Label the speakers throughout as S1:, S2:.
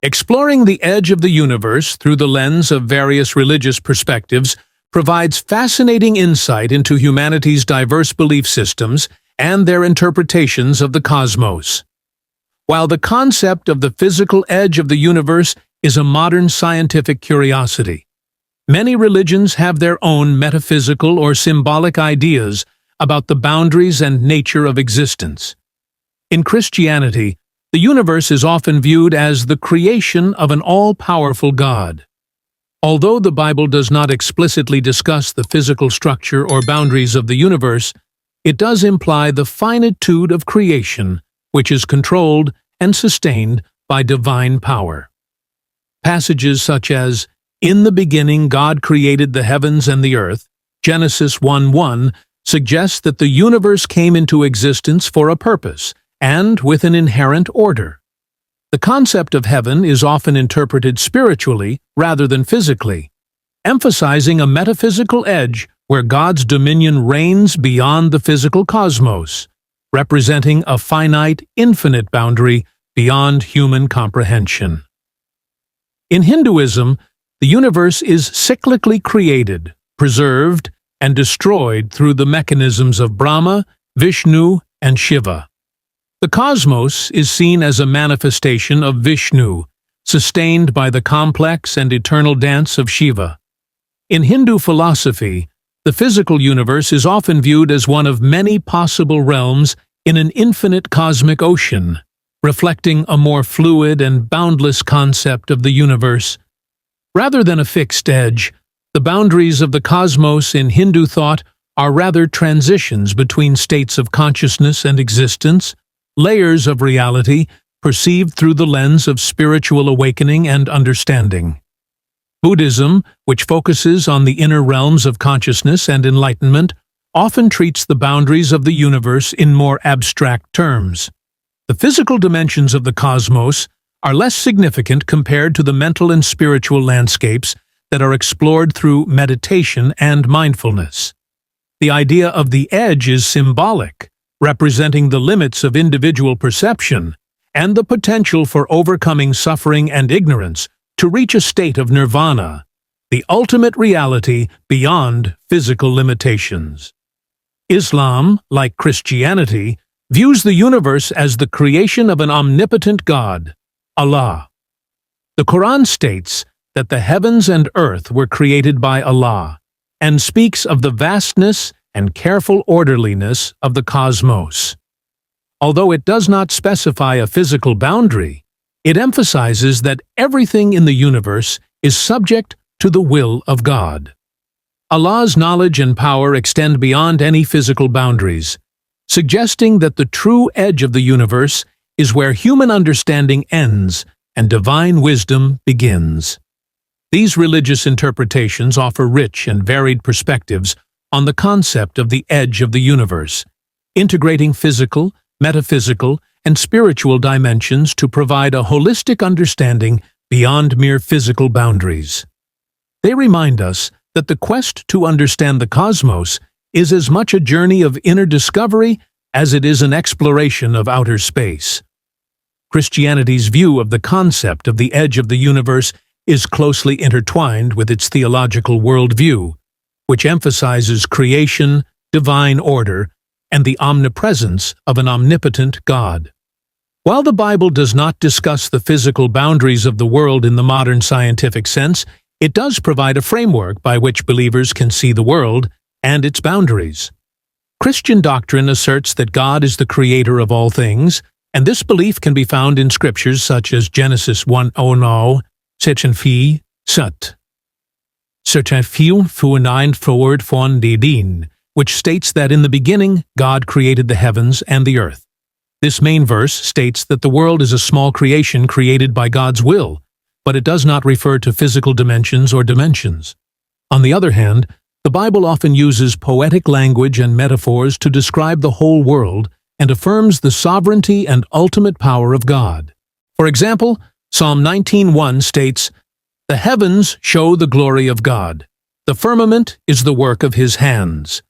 S1: Exploring the edge of the universe through the lens of various religious perspectives provides fascinating insight into humanity's diverse belief systems and their interpretations of the cosmos. While the concept of the physical edge of the universe is a modern scientific curiosity, many religions have their own metaphysical or symbolic ideas about the boundaries and nature of existence. In Christianity, the universe is often viewed as the creation of an all-powerful God. Although the Bible does not explicitly discuss the physical structure or boundaries of the universe, it does imply the finitude of creation, which is controlled and sustained by divine power. Passages such as, "In the beginning God created the heavens and the earth," Genesis 1:1, suggest that the universe came into existence for a purpose and with an inherent order. The concept of heaven is often interpreted spiritually rather than physically, emphasizing a metaphysical edge where God's dominion reigns beyond the physical cosmos, representing a finite, infinite boundary beyond human comprehension. In Hinduism, the universe is cyclically created, preserved, and destroyed through the mechanisms of Brahma, Vishnu, and Shiva. The cosmos is seen as a manifestation of Vishnu, sustained by the complex and eternal dance of Shiva. In Hindu philosophy, the physical universe is often viewed as one of many possible realms in an infinite cosmic ocean, reflecting a more fluid and boundless concept of the universe. Rather than a fixed edge, the boundaries of the cosmos in Hindu thought are rather transitions between states of consciousness and existence, layers of reality perceived through the lens of spiritual awakening and understanding. Buddhism, which focuses on the inner realms of consciousness and enlightenment, often treats the boundaries of the universe in more abstract terms. The physical dimensions of the cosmos are less significant compared to the mental and spiritual landscapes that are explored through meditation and mindfulness. The idea of the edge is symbolic, representing the limits of individual perception and the potential for overcoming suffering and ignorance to reach a state of nirvana, the ultimate reality beyond physical limitations. Islam, like Christianity, views the universe as the creation of an omnipotent God, Allah. The Quran states that the heavens and earth were created by Allah, and speaks of the vastness and careful orderliness of the cosmos. Although it does not specify a physical boundary, it emphasizes that everything in the universe is subject to the will of God. Allah's knowledge and power extend beyond any physical boundaries, suggesting that the true edge of the universe is where human understanding ends and divine wisdom begins. These religious interpretations offer rich and varied perspectives on the concept of the edge of the universe, integrating physical, metaphysical, and spiritual dimensions to provide a holistic understanding beyond mere physical boundaries. They remind us that the quest to understand the cosmos is as much a journey of inner discovery as it is an exploration of outer space. Christianity's view of the concept of the edge of the universe is closely intertwined with its theological worldview, which emphasizes creation, divine order, and the omnipresence of an omnipotent God. While the Bible does not discuss the physical boundaries of the world in the modern scientific sense, it does provide a framework by which believers can see the world and its boundaries. Christian doctrine asserts that God is the creator of all things, and this belief can be found in scriptures such as Genesis 1:9, 7:4, 7. 7:4 forward von den, which states that in the beginning God created the heavens and the earth. This main verse states that the world is a small creation created by God's will, but it does not refer to physical dimensions or dimensions. On the other hand, the Bible often uses poetic language and metaphors to describe the whole world and affirms the sovereignty and ultimate power of God. For example, Psalm 19:1 states, "The heavens show the glory of God. The firmament is the work of his hands."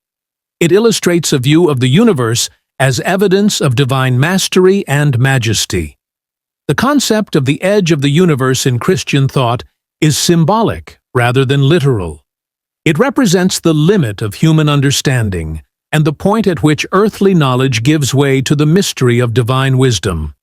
S1: It illustrates a view of the universe as evidence of divine mastery and majesty. The concept of the edge of the universe in Christian thought is symbolic rather than literal. It represents the limit of human understanding and the point at which earthly knowledge gives way to the mystery of divine wisdom.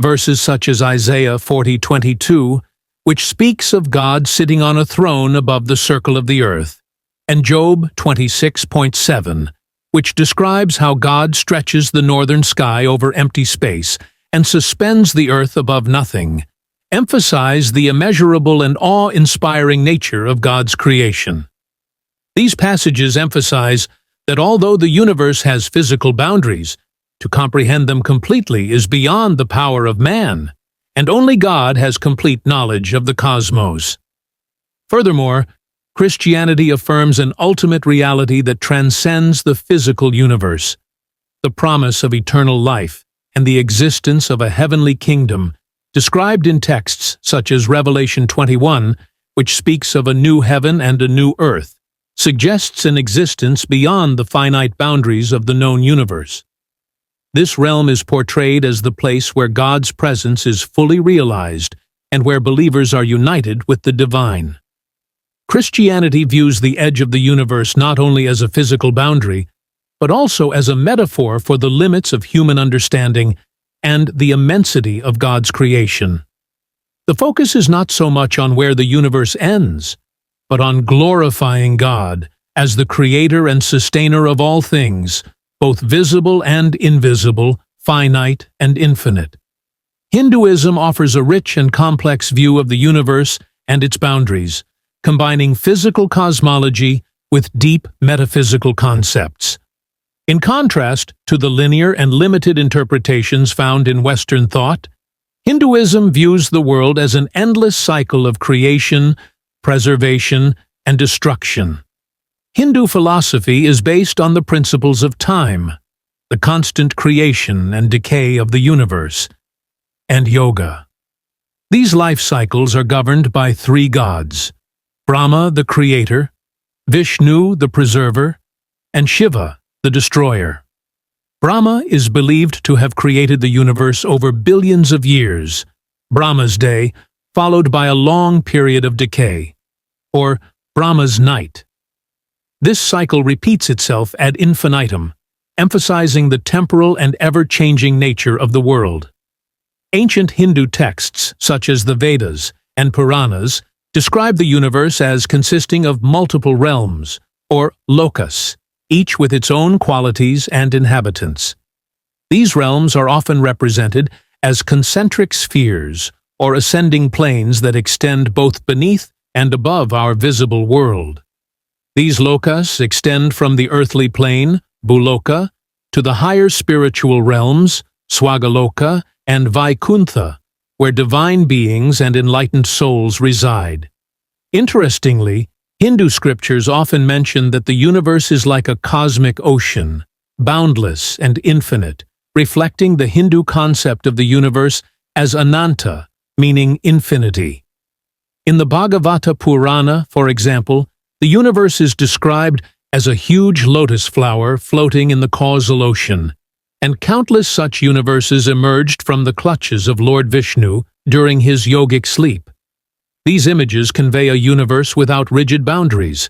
S1: Verses such as Isaiah 40:22, which speaks of God sitting on a throne above the circle of the earth, and Job 26.7, which describes how God stretches the northern sky over empty space and suspends the earth above nothing, emphasize the immeasurable and awe-inspiring nature of God's creation. These passages emphasize that although the universe has physical boundaries, to comprehend them completely is beyond the power of man, and only God has complete knowledge of the cosmos. Furthermore, Christianity affirms an ultimate reality that transcends the physical universe. The promise of eternal life and the existence of a heavenly kingdom, described in texts such as Revelation 21, which speaks of a new heaven and a new earth, suggests an existence beyond the finite boundaries of the known universe. This realm is portrayed as the place where God's presence is fully realized and where believers are united with the divine. Christianity views the edge of the universe not only as a physical boundary, but also as a metaphor for the limits of human understanding and the immensity of God's creation. The focus is not so much on where the universe ends, but on glorifying God as the creator and sustainer of all things, both visible and invisible, finite and infinite. Hinduism offers a rich and complex view of the universe and its boundaries, combining physical cosmology with deep metaphysical concepts. In contrast to the linear and limited interpretations found in Western thought, Hinduism views the world as an endless cycle of creation, preservation, and destruction. Hindu philosophy is based on the principles of time, the constant creation and decay of the universe, and yoga. These life cycles are governed by three gods: Brahma, the creator, Vishnu, the preserver, and Shiva, the destroyer. Brahma is believed to have created the universe over billions of years, Brahma's day, followed by a long period of decay, or Brahma's night. This cycle repeats itself ad infinitum, emphasizing the temporal and ever-changing nature of the world. Ancient Hindu texts, such as the Vedas and Puranas, describe the universe as consisting of multiple realms, or lokas, each with its own qualities and inhabitants. These realms are often represented as concentric spheres, or ascending planes that extend both beneath and above our visible world. These lokas extend from the earthly plane, Bhuloka, to the higher spiritual realms, Swagaloka and Vaikuntha, where divine beings and enlightened souls reside. Interestingly, Hindu scriptures often mention that the universe is like a cosmic ocean, boundless and infinite, reflecting the Hindu concept of the universe as Ananta, meaning infinity. In the Bhagavata Purana, for example, the universe is described as a huge lotus flower floating in the causal ocean, and countless such universes emerged from the clutches of Lord Vishnu during his yogic sleep. These images convey a universe without rigid boundaries,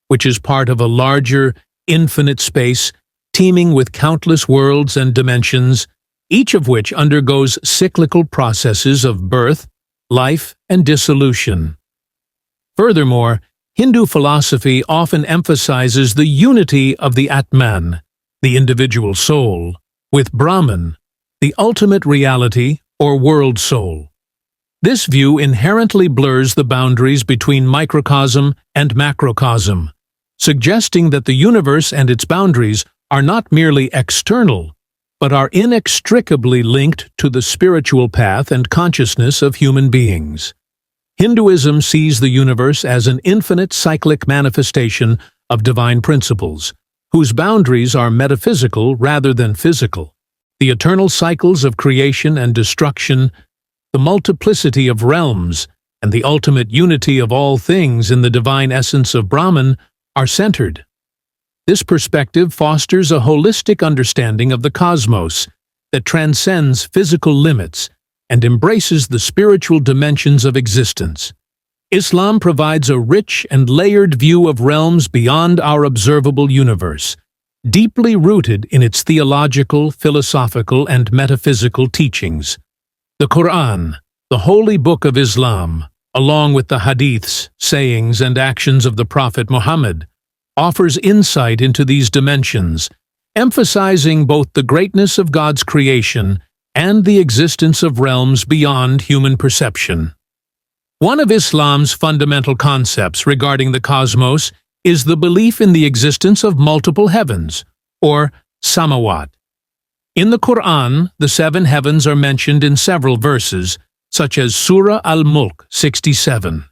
S1: which is part of a larger, infinite space teeming with countless worlds and dimensions, each of which undergoes cyclical processes of birth, life, and dissolution. Furthermore, Hindu philosophy often emphasizes the unity of the Atman, the individual soul, with Brahman, the ultimate reality or world soul. This view inherently blurs the boundaries between microcosm and macrocosm, suggesting that the universe and its boundaries are not merely external, but are inextricably linked to the spiritual path and consciousness of human beings. Hinduism sees the universe as an infinite cyclic manifestation of divine principles, whose boundaries are metaphysical rather than physical. The eternal cycles of creation and destruction, the multiplicity of realms, and the ultimate unity of all things in the divine essence of Brahman are centered. This perspective fosters a holistic understanding of the cosmos that transcends physical limits and embraces the spiritual dimensions of existence. Islam provides a rich and layered view of realms beyond our observable universe, deeply rooted in its theological, philosophical, and metaphysical teachings. The Quran, the holy book of Islam, along with the hadiths, sayings, and actions of the Prophet Muhammad, offers insight into these dimensions, emphasizing both the greatness of God's creation and the existence of realms beyond human perception. One of Islam's fundamental concepts regarding the cosmos is the belief in the existence of multiple heavens, or samawat. In the Quran, the 7 heavens are mentioned in several verses, such as Surah Al-Mulk 67.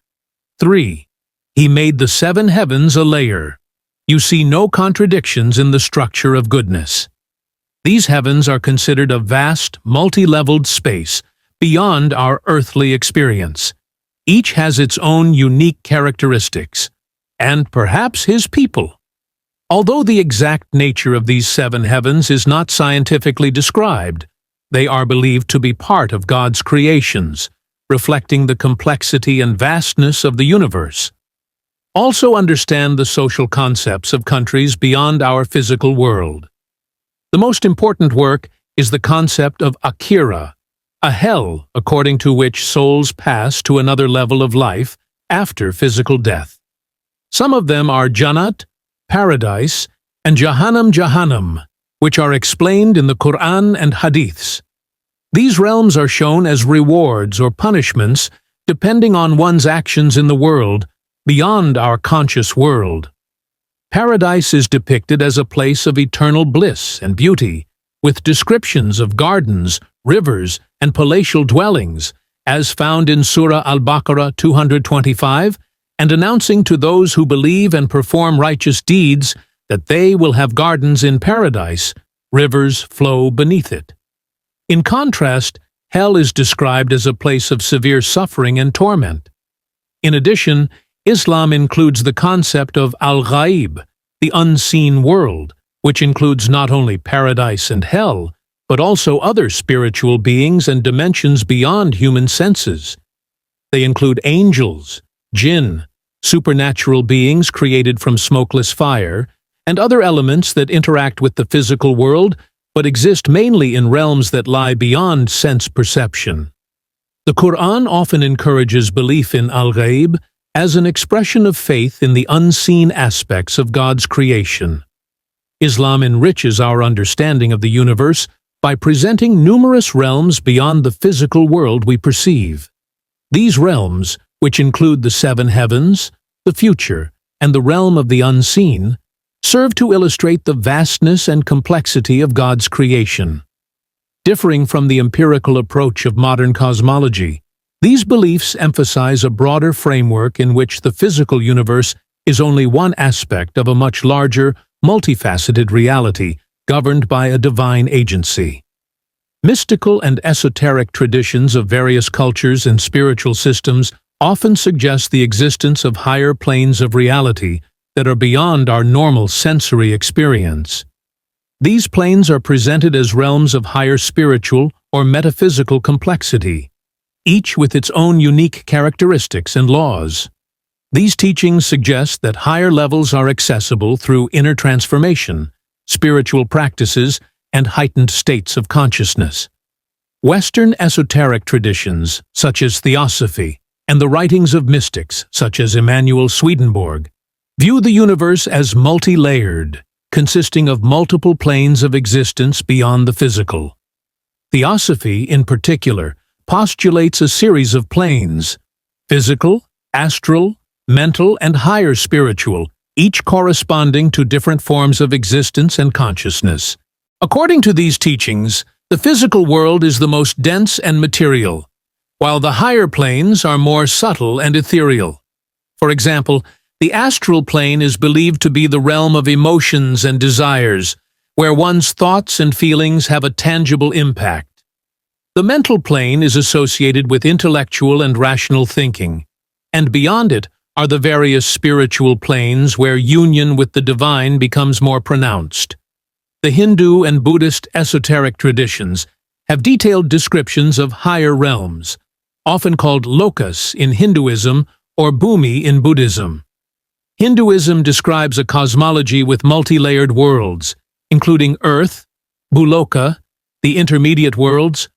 S1: 3. He made the 7 heavens a layer. You see no contradictions in the structure of goodness. These heavens are considered a vast, multi-leveled space beyond our earthly experience. Each has its own unique characteristics, and perhaps his people. Although the exact nature of these 7 heavens is not scientifically described, they are believed to be part of God's creations, reflecting the complexity and vastness of the universe. Also understand the social concepts of countries beyond our physical world. The most important work is the concept of Akhira, a hell according to which souls pass to another level of life after physical death. Some of them are Jannat, paradise, and Jahannam, which are explained in the Quran and Hadiths. These realms are shown as rewards or punishments depending on one's actions in the world beyond our conscious world. Paradise is depicted as a place of eternal bliss and beauty, with descriptions of gardens, rivers, and palatial dwellings, as found in Surah Al-Baqarah 225, and announcing to those who believe and perform righteous deeds that they will have gardens in paradise, rivers flow beneath it. In contrast, hell is described as a place of severe suffering and torment. In addition, Islam includes the concept of al-ghaib, the unseen world, which includes not only paradise and hell, but also other spiritual beings and dimensions beyond human senses. They include angels, jinn, supernatural beings created from smokeless fire, and other elements that interact with the physical world but exist mainly in realms that lie beyond sense perception. The Quran often encourages belief in al-ghaib as an expression of faith in the unseen aspects of God's creation. Islam enriches our understanding of the universe by presenting numerous realms beyond the physical world we perceive. These realms, which include the 7 heavens, the future, and the realm of the unseen, serve to illustrate the vastness and complexity of God's creation. Differing from the empirical approach of modern cosmology, these beliefs emphasize a broader framework in which the physical universe is only one aspect of a much larger, multifaceted reality governed by a divine agency. Mystical and esoteric traditions of various cultures and spiritual systems often suggest the existence of higher planes of reality that are beyond our normal sensory experience. These planes are presented as realms of higher spiritual or metaphysical complexity, each with its own unique characteristics and laws. These teachings suggest that higher levels are accessible through inner transformation, spiritual practices, and heightened states of consciousness. Western esoteric traditions, such as Theosophy, and the writings of mystics, such as Emanuel Swedenborg, view the universe as multi-layered, consisting of multiple planes of existence beyond the physical. Theosophy, in particular, postulates a series of planes: physical, astral, mental, and higher spiritual, each corresponding to different forms of existence and consciousness. According to these teachings, the physical world is the most dense and material, while the higher planes are more subtle and ethereal. For example, the astral plane is believed to be the realm of emotions and desires, where one's thoughts and feelings have a tangible impact. The mental plane is associated with intellectual and rational thinking, and beyond it are the various spiritual planes where union with the divine becomes more pronounced. The Hindu and Buddhist esoteric traditions have detailed descriptions of higher realms, often called lokas in Hinduism or bhumi in Buddhism. Hinduism describes a cosmology with multi-layered worlds, including Earth, Bhuloka, the intermediate worlds,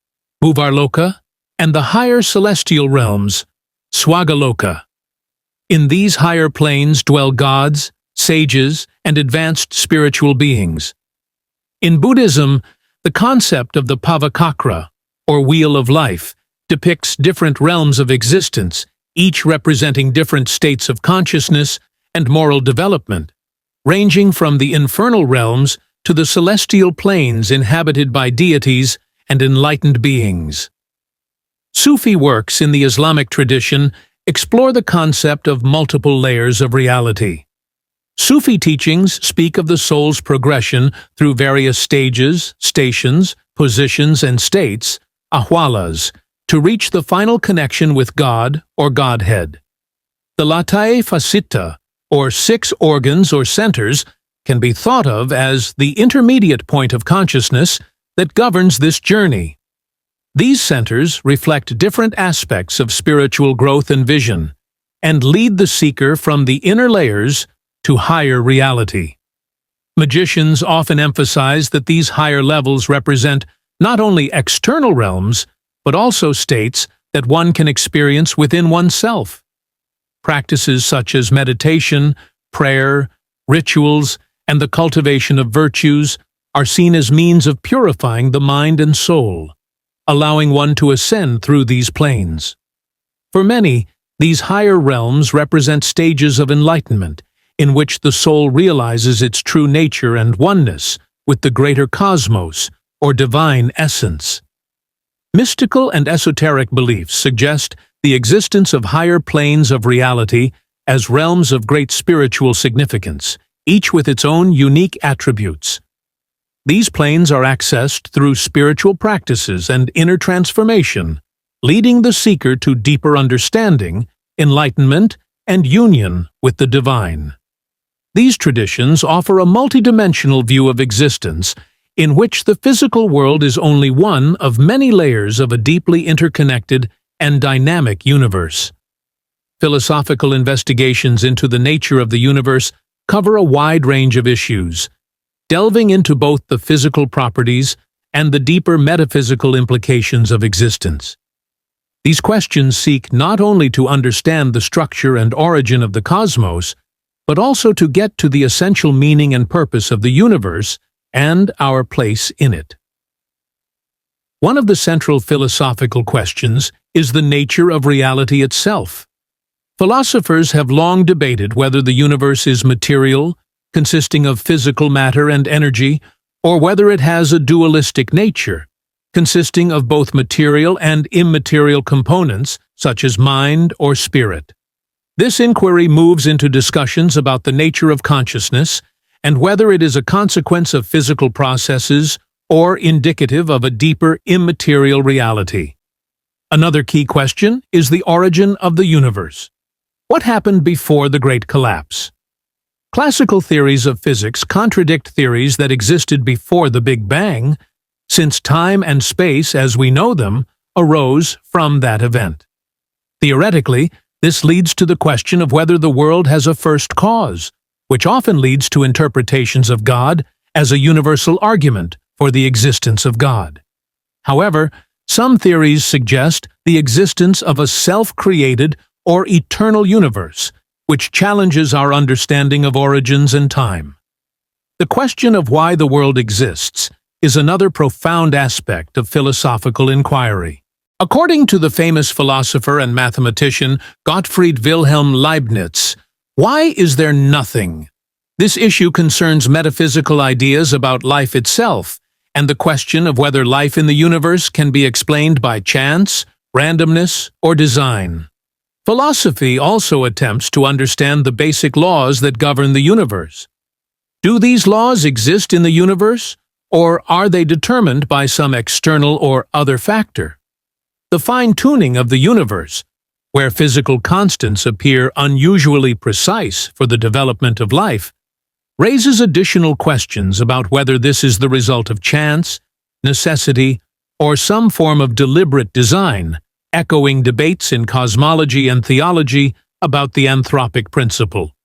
S1: Bhuvarloka, and the higher celestial realms, Swagaloka. In these higher planes dwell gods, sages, and advanced spiritual beings. In Buddhism, the concept of the Pavakakra, or Wheel of Life, depicts different realms of existence, each representing different states of consciousness and moral development, ranging from the infernal realms to the celestial planes inhabited by deities and enlightened beings. Sufi works in the Islamic tradition explore the concept of multiple layers of reality. Sufi teachings speak of the soul's progression through various stages, stations, positions, and states, ahwalas, to reach the final connection with God or Godhead. The Latae Fasita, or 6 organs or centers, can be thought of as the intermediate point of consciousness that governs this journey. These centers reflect different aspects of spiritual growth and vision, and lead the seeker from the inner layers to higher reality. Magicians often emphasize that these higher levels represent not only external realms, but also states that one can experience within oneself. Practices such as meditation, prayer, rituals, and the cultivation of virtues are seen as means of purifying the mind and soul, allowing one to ascend through these planes. For many, these higher realms represent stages of enlightenment, in which the soul realizes its true nature and oneness with the greater cosmos, or divine essence. Mystical and esoteric beliefs suggest the existence of higher planes of reality as realms of great spiritual significance, each with its own unique attributes. These planes are accessed through spiritual practices and inner transformation, leading the seeker to deeper understanding, enlightenment, and union with the divine. These traditions offer a multidimensional view of existence in which the physical world is only one of many layers of a deeply interconnected and dynamic universe. Philosophical investigations into the nature of the universe cover a wide range of issues, delving into both the physical properties and the deeper metaphysical implications of existence. These questions seek not only to understand the structure and origin of the cosmos, but also to get to the essential meaning and purpose of the universe and our place in it. One of the central philosophical questions is the nature of reality itself. Philosophers have long debated whether the universe is material, consisting of physical matter and energy, or whether it has a dualistic nature, consisting of both material and immaterial components, such as mind or spirit. This inquiry moves into discussions about the nature of consciousness and whether it is a consequence of physical processes or indicative of a deeper immaterial reality. Another key question is the origin of the universe. What happened before the Great Collapse? Classical theories of physics contradict theories that existed before the Big Bang, since time and space as we know them arose from that event. Theoretically, this leads to the question of whether the world has a first cause, which often leads to interpretations of God as a universal argument for the existence of God. However, some theories suggest the existence of a self-created or eternal universe, which challenges our understanding of origins and time. The question of why the world exists is another profound aspect of philosophical inquiry. According to the famous philosopher and mathematician Gottfried Wilhelm Leibniz, why is there nothing? This issue concerns metaphysical ideas about life itself and the question of whether life in the universe can be explained by chance, randomness, or design. Philosophy also attempts to understand the basic laws that govern the universe. Do these laws exist in the universe, or are they determined by some external or other factor? The fine-tuning of the universe, where physical constants appear unusually precise for the development of life, raises additional questions about whether this is the result of chance, necessity, or some form of deliberate design, echoing debates in cosmology and theology about the anthropic principle.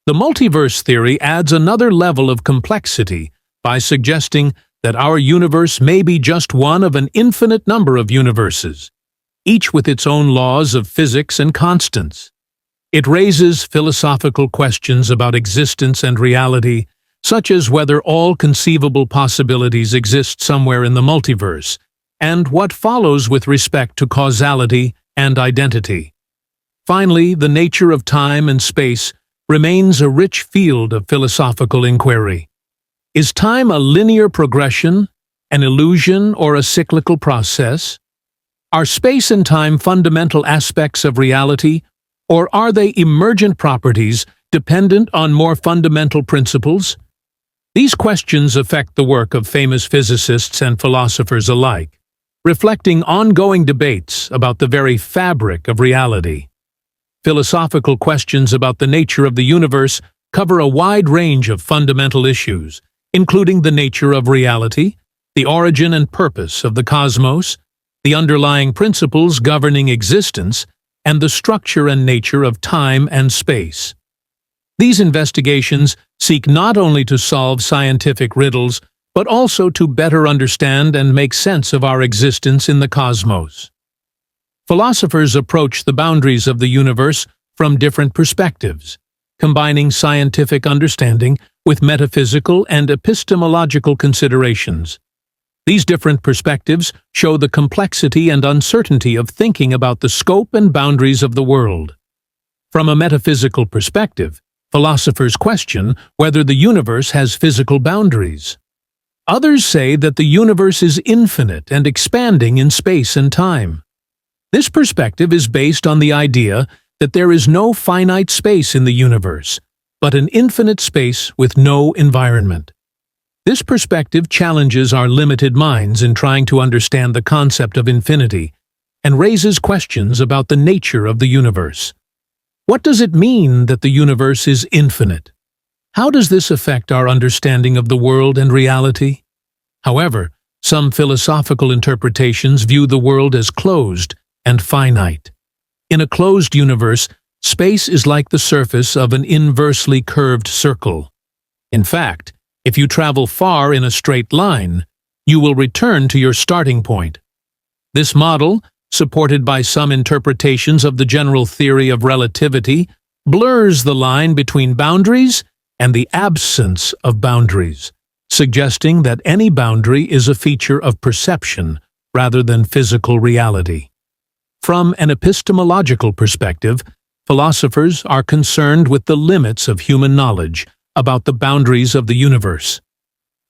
S1: The multiverse theory adds another level of complexity by suggesting that our universe may be just one of an infinite number of universes, each with its own laws of physics and constants. It raises philosophical questions about existence and reality, such as whether all conceivable possibilities exist somewhere in the multiverse, and what follows with respect to causality and identity. Finally, the nature of time and space remains a rich field of philosophical inquiry. Is time a linear progression, an illusion, or a cyclical process? Are space and time fundamental aspects of reality, or are they emergent properties dependent on more fundamental principles? These questions affect the work of famous physicists and philosophers alike, reflecting ongoing debates about the very fabric of reality. Philosophical questions about the nature of the universe cover a wide range of fundamental issues, including the nature of reality, the origin and purpose of the cosmos, the underlying principles governing existence, and the structure and nature of time and space. These investigations seek not only to solve scientific riddles, but also to better understand and make sense of our existence in the cosmos. Philosophers approach the boundaries of the universe from different perspectives, combining scientific understanding with metaphysical and epistemological considerations. These different perspectives show the complexity and uncertainty of thinking about the scope and boundaries of the world. From a metaphysical perspective, philosophers question whether the universe has physical boundaries. Others say that the universe is infinite and expanding in space and time. This perspective is based on the idea that there is no finite space in the universe, but an infinite space with no environment. This perspective challenges our limited minds in trying to understand the concept of infinity and raises questions about the nature of the universe. What does it mean that the universe is infinite? How does this affect our understanding of the world and reality? However, some philosophical interpretations view the world as closed and finite. In a closed universe, space is like the surface of an inversely curved circle. In fact, if you travel far in a straight line, you will return to your starting point. This model, supported by some interpretations of the general theory of relativity, blurs the line between boundaries and the absence of boundaries, suggesting that any boundary is a feature of perception rather than physical reality. From an epistemological perspective, philosophers are concerned with the limits of human knowledge about the boundaries of the universe.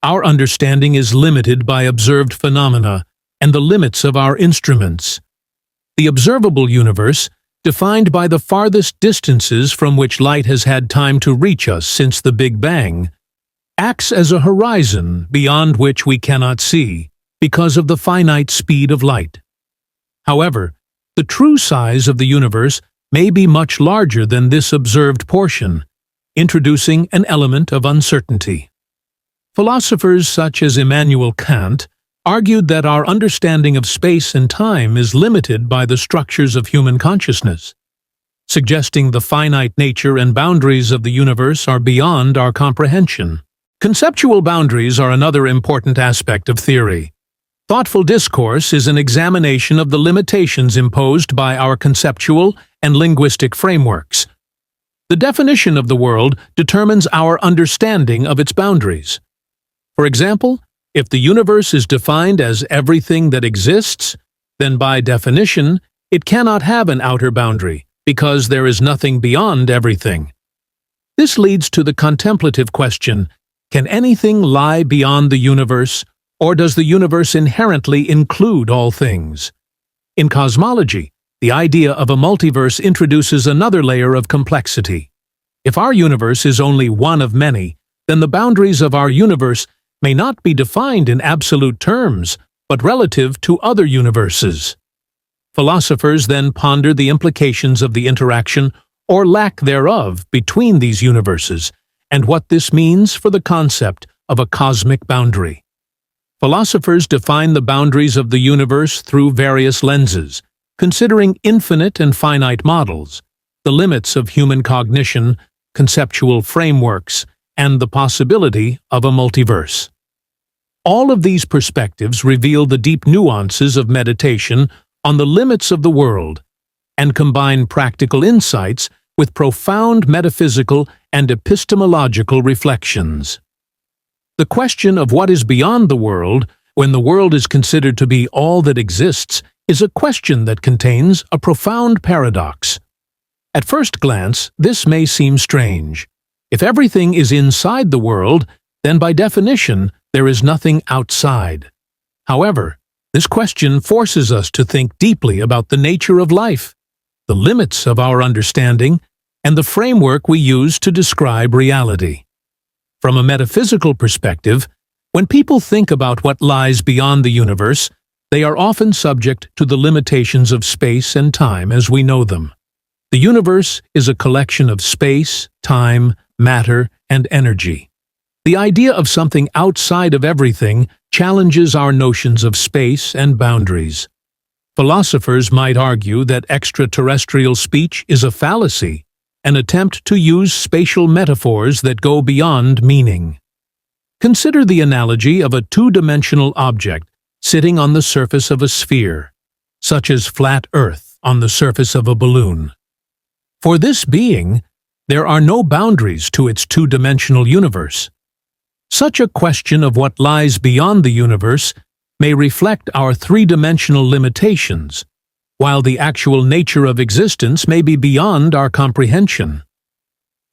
S1: Our understanding is limited by observed phenomena and the limits of our instruments. The observable universe, defined by the farthest distances from which light has had time to reach us since the Big Bang, acts as a horizon beyond which we cannot see because of the finite speed of light. However, the true size of the universe may be much larger than this observed portion, introducing an element of uncertainty. Philosophers such as Immanuel Kant argued that our understanding of space and time is limited by the structures of human consciousness, suggesting the finite nature and boundaries of the universe are beyond our comprehension. Conceptual boundaries are another important aspect of theory. Thoughtful discourse is an examination of the limitations imposed by our conceptual and linguistic frameworks. The definition of the world determines our understanding of its boundaries. For example, if the universe is defined as everything that exists, then by definition, it cannot have an outer boundary, because there is nothing beyond everything. This leads to the contemplative question, can anything lie beyond the universe, or does the universe inherently include all things? In cosmology, the idea of a multiverse introduces another layer of complexity. If our universe is only one of many, then the boundaries of our universe may not be defined in absolute terms, but relative to other universes. Philosophers then ponder the implications of the interaction or lack thereof between these universes and what this means for the concept of a cosmic boundary. Philosophers define the boundaries of the universe through various lenses, considering infinite and finite models, the limits of human cognition, conceptual frameworks, and the possibility of a multiverse. All of these perspectives reveal the deep nuances of meditation on the limits of the world and combine practical insights with profound metaphysical and epistemological reflections. The question of what is beyond the world, when the world is considered to be all that exists, is a question that contains a profound paradox. At first glance, this may seem strange. If everything is inside the world, then by definition, there is nothing outside. However, this question forces us to think deeply about the nature of life, the limits of our understanding, and the framework we use to describe reality. From a metaphysical perspective, when people think about what lies beyond the universe, they are often subject to the limitations of space and time as we know them. The universe is a collection of space, time, matter, and energy. The idea of something outside of everything challenges our notions of space and boundaries. Philosophers might argue that extraterrestrial speech is a fallacy, an attempt to use spatial metaphors that go beyond meaning. Consider the analogy of a two-dimensional object sitting on the surface of a sphere, such as flat Earth on the surface of a balloon. For this being, there are no boundaries to its two-dimensional universe. Such a question of what lies beyond the universe may reflect our three-dimensional limitations, while the actual nature of existence may be beyond our comprehension.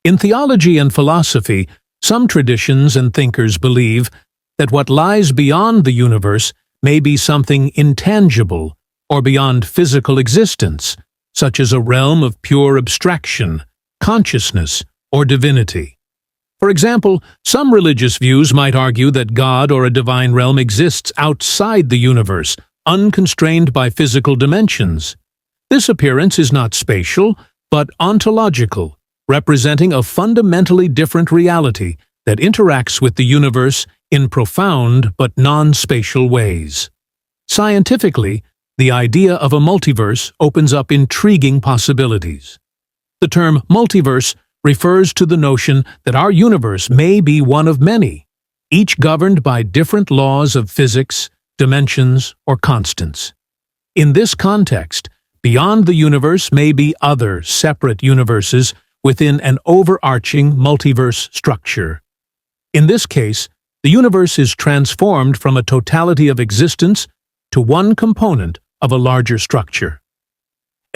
S1: In theology and philosophy, some traditions and thinkers believe that what lies beyond the universe may be something intangible or beyond physical existence, such as a realm of pure abstraction, consciousness, or divinity. For example, some religious views might argue that God or a divine realm exists outside the universe, unconstrained by physical dimensions. This appearance is not spatial, but ontological, representing a fundamentally different reality that interacts with the universe in profound but non-spatial ways. Scientifically, the idea of a multiverse opens up intriguing possibilities. The term multiverse refers to the notion that our universe may be one of many, each governed by different laws of physics, dimensions, or constants. In this context, beyond the universe may be other separate universes within an overarching multiverse structure. In this case, the universe is transformed from a totality of existence to one component of a larger structure.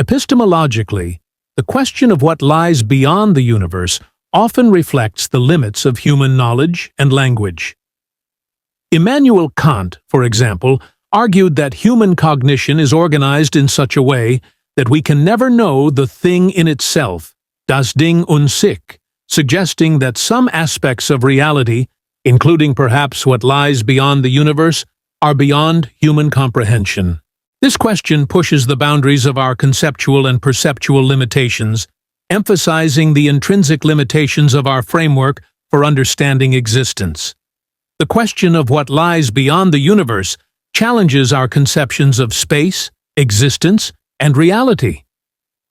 S1: Epistemologically, the question of what lies beyond the universe often reflects the limits of human knowledge and language. Immanuel Kant, for example, argued that human cognition is organized in such a way that we can never know the thing in itself, das Ding an sich, suggesting that some aspects of reality, including perhaps what lies beyond the universe, are beyond human comprehension. This question pushes the boundaries of our conceptual and perceptual limitations, emphasizing the intrinsic limitations of our framework for understanding existence. The question of what lies beyond the universe challenges our conceptions of space, existence, and reality.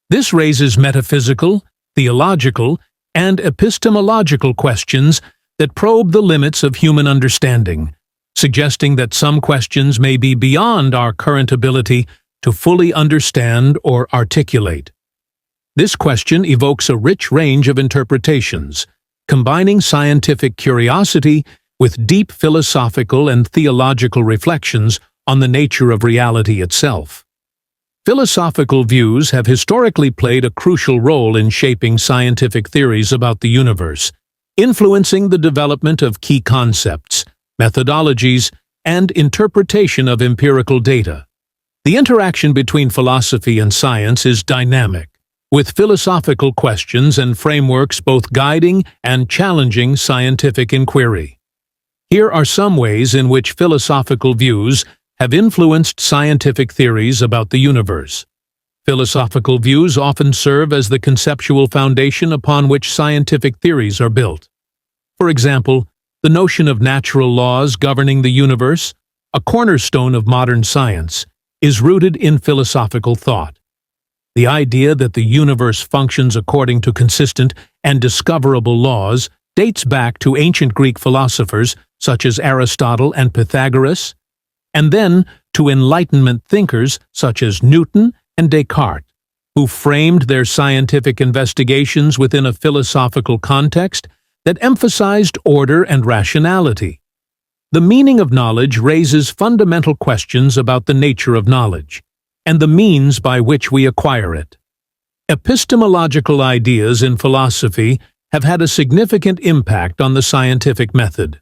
S1: This raises metaphysical, theological, and epistemological questions that probe the limits of human understanding, suggesting that some questions may be beyond our current ability to fully understand or articulate. This question evokes a rich range of interpretations, combining scientific curiosity with deep philosophical and theological reflections on the nature of reality itself. Philosophical views have historically played a crucial role in shaping scientific theories about the universe, influencing the development of key concepts, methodologies, and interpretation of empirical data. The interaction between philosophy and science is dynamic, with philosophical questions and frameworks both guiding and challenging scientific inquiry. Here are some ways in which philosophical views have influenced scientific theories about the universe. Philosophical views often serve as the conceptual foundation upon which scientific theories are built. For example, the notion of natural laws governing the universe, a cornerstone of modern science, is rooted in philosophical thought. The idea that the universe functions according to consistent and discoverable laws dates back to ancient Greek philosophers such as Aristotle and Pythagoras, and then to Enlightenment thinkers such as Newton and Descartes, who framed their scientific investigations within a philosophical context that emphasized order and rationality. The meaning of knowledge raises fundamental questions about the nature of knowledge and the means by which we acquire it. Epistemological ideas in philosophy have had a significant impact on the scientific method.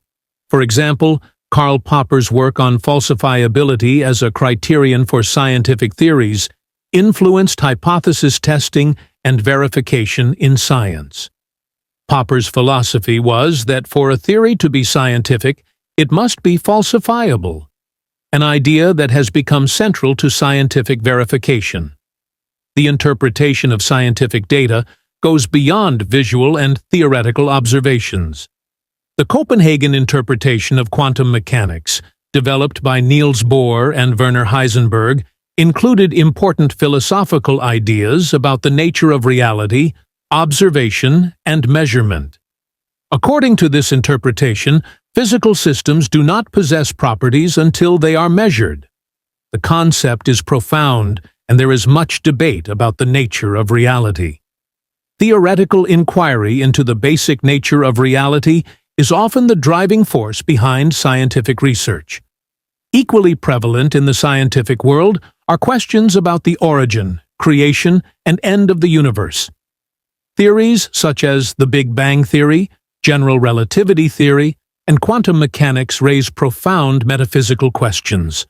S1: For example, Karl Popper's work on falsifiability as a criterion for scientific theories influenced hypothesis testing and verification in science. Popper's philosophy was that for a theory to be scientific, it must be falsifiable, an idea that has become central to scientific verification. The interpretation of scientific data goes beyond visual and theoretical observations. The Copenhagen interpretation of quantum mechanics, developed by Niels Bohr and Werner Heisenberg, included important philosophical ideas about the nature of reality, observation, and measurement. According to this interpretation, physical systems do not possess properties until they are measured. The concept is profound, and there is much debate about the nature of reality. Theoretical inquiry into the basic nature of reality is often the driving force behind scientific research. Equally prevalent in the scientific world are questions about the origin, creation, and end of the universe. Theories such as the Big Bang theory, general relativity theory, and quantum mechanics raise profound metaphysical questions.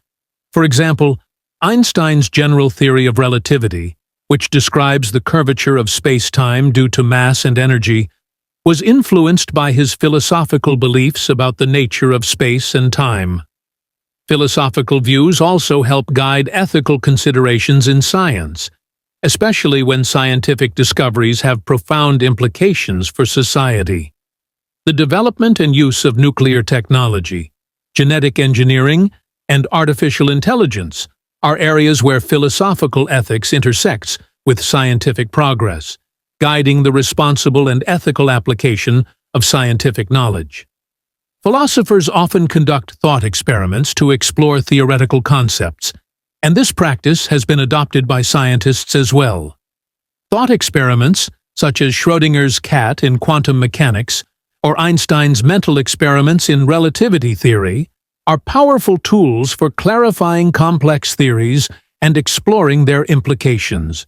S1: For example, Einstein's general theory of relativity, which describes the curvature of space-time due to mass and energy, was influenced by his philosophical beliefs about the nature of space and time. Philosophical views also help guide ethical considerations in science, especially when scientific discoveries have profound implications for society. The development and use of nuclear technology, genetic engineering, and artificial intelligence are areas where philosophical ethics intersects with scientific progress, guiding the responsible and ethical application of scientific knowledge. Philosophers often conduct thought experiments to explore theoretical concepts, and this practice has been adopted by scientists as well. Thought experiments, such as Schrödinger's cat in quantum mechanics or Einstein's mental experiments in relativity theory, are powerful tools for clarifying complex theories and exploring their implications.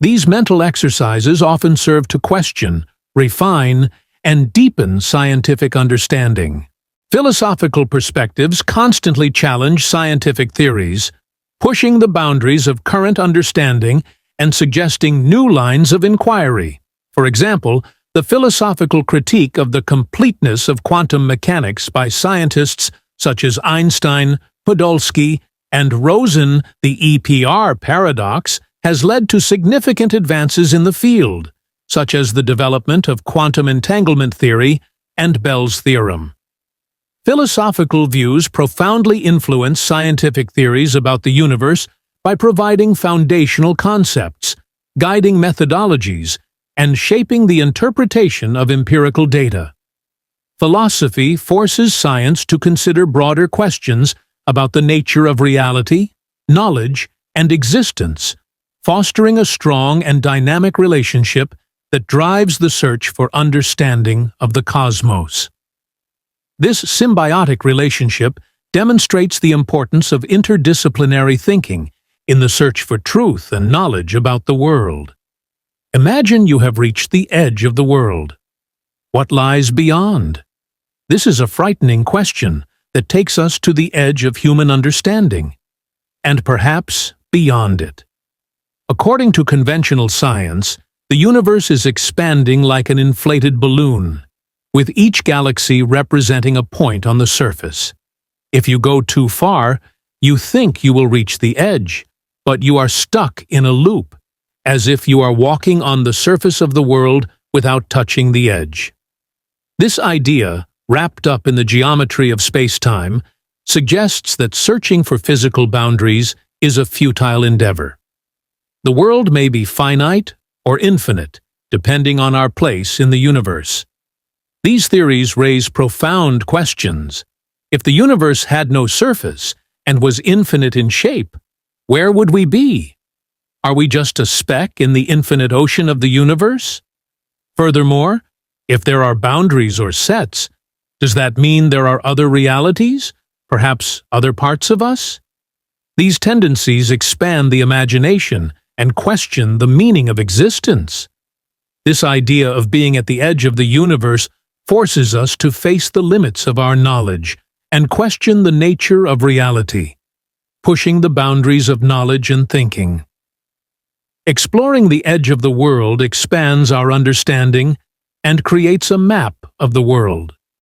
S1: These mental exercises often serve to question, refine, and deepen scientific understanding. Philosophical perspectives constantly challenge scientific theories, pushing the boundaries of current understanding and suggesting new lines of inquiry. For example, the philosophical critique of the completeness of quantum mechanics by scientists such as Einstein, Podolsky, and Rosen, the EPR paradox, has led to significant advances in the field, such as the development of quantum entanglement theory and Bell's theorem. Philosophical views profoundly influence scientific theories about the universe by providing foundational concepts, guiding methodologies, and shaping the interpretation of empirical data. Philosophy forces science to consider broader questions about the nature of reality, knowledge, and existence, fostering a strong and dynamic relationship that drives the search for understanding of the cosmos. This symbiotic relationship demonstrates the importance of interdisciplinary thinking in the search for truth and knowledge about the world. Imagine you have reached the edge of the world. What lies beyond? This is a frightening question that takes us to the edge of human understanding, and perhaps beyond it. According to conventional science, the universe is expanding like an inflated balloon, with each galaxy representing a point on the surface. If you go too far, You think you will reach the edge, but you are stuck in a loop, as if you are walking on the surface of the world without touching the edge. This idea, wrapped up in the geometry of space-time, suggests that searching for physical boundaries is a futile endeavor. The world may be finite or infinite, depending on our place in the universe. These theories raise profound questions. If the universe had no surface and was infinite in shape, where would we be? Are we just a speck in the infinite ocean of the universe? Furthermore, if there are boundaries or sets, does that mean there are other realities, perhaps other parts of us? These tendencies expand the imagination and question the meaning of existence. This idea of being at the edge of the universe forces us to face the limits of our knowledge and question the nature of reality, pushing the boundaries of knowledge and thinking. Exploring the edge of the world expands our understanding and creates a map of the world.